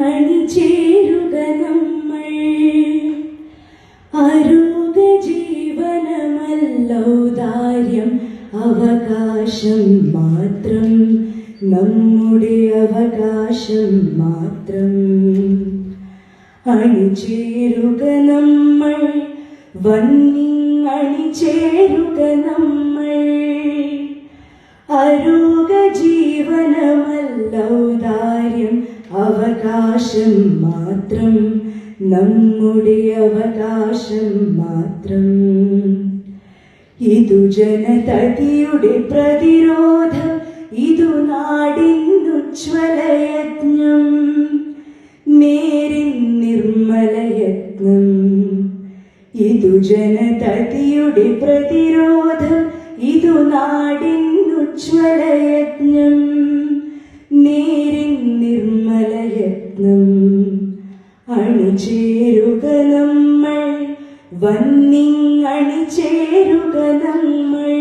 അണിചേരുക നമ്മൾ. ആരോഗ്യ ജീവനമല്ലൗദാര്യം, അവകാശം മാത്രം, നമ്മുടെ അവകാശം മാത്രം. അണിചേരുക നമ്മൾ, വന്നിങ്ങണിചേരുക നമ്മൾ. ആരോഗ്യ ജീവനമല്ലൗദാര്യം, അവകാശം മാത്രം, നമ്മുടെ അവകാശം മാത്രം. ഇതു ജനതയുടെ പ്രതിരോധം, ഇതു നാടിനുജ്വലയജ്ഞം, നേരിൻ നിർമ്മലയത്നം. ഇതു ജനതയുടെ പ്രതിരോധം, ഇതു നാടിനുജ്വലയജ്ഞം, നേരിൻ നിർമ്മലയത്നം. അണിചേരുക നമ്മൾ, വന്നിങ്ങണിചേരുക നമ്മൾ.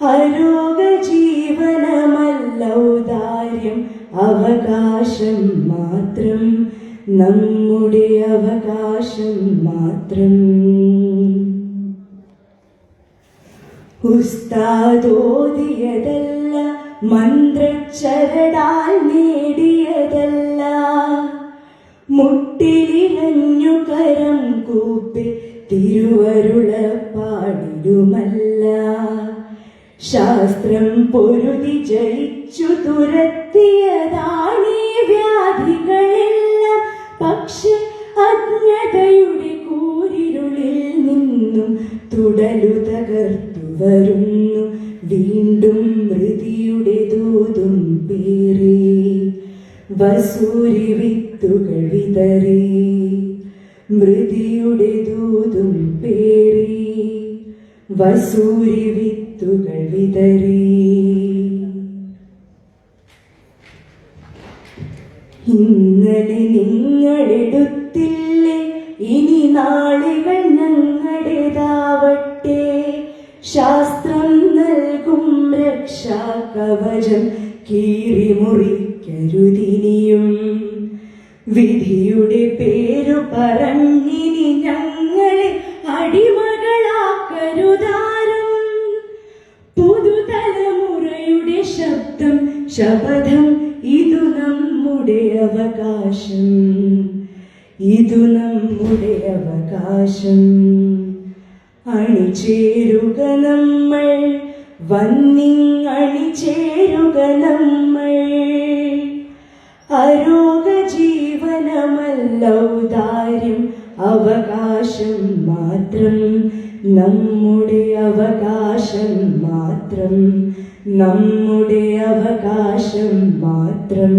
ആരോഗ്യ ജീവനമല്ലൗദാര്യം, അവകാശം മാത്രം, നമ്മുടെ അവകാശം മാത്രം. ഉസ്താദോദിയതല്ല, മന്ത്രച്ചരടാൽ നേടിയതല്ല, മുട്ടിലിഴഞ്ഞു കരം കൂപ്പി തിരുവരുളപ്പാടിലുമല്ല. ശാസ്ത്രം പൊരുതി ജയിച്ചു തുരത്തിയതാണീ വ്യാധികളെല്ലാം. പക്ഷെ അജ്ഞതയുടെ കൂരിരുളിൽ നിന്നും തുടലു തകർത്തു വരുന്നു വീണ്ടും മൃതിയുടെ ദൂതും പേറി. വസൂരി വിത്തുകൾ വിതറി, മൃതിയുടെ ദൂതും പേറി. വസൂരി വിത്തുകൾ വിതറി. ഇന്നലെ നിങ്ങളെടുത്തില്ലേ, ഇനി നാളുകൾ ഞങ്ങളുടേതാവട്ടെ. ശാസ്ത്രം നൽകും രക്ഷാകവചം കീറിമുറിക്കരുതിനിയും. വിധിയുടെ പേരു പറഞ്ഞിനി ഞങ്ങളെ അടിമകളാക്കരുതാരും. പുതുതലമുറയുടെ ശബ്ദം, ശപഥം, ഇതു നമ്മുടെ അവകാശം, ഇതു നമ്മുടെ അവകാശം. അണിചേരുക നമ്മൾ, വന്നിങ്ങണിചേരുക നമ്മൾ. ആരോഗ്യ ജീവനമല്ലൗദാര്യം, അവകാശം മാത്രം, നമ്മുടെ അവകാശം മാത്രം, നമ്മുടെ അവകാശം മാത്രം.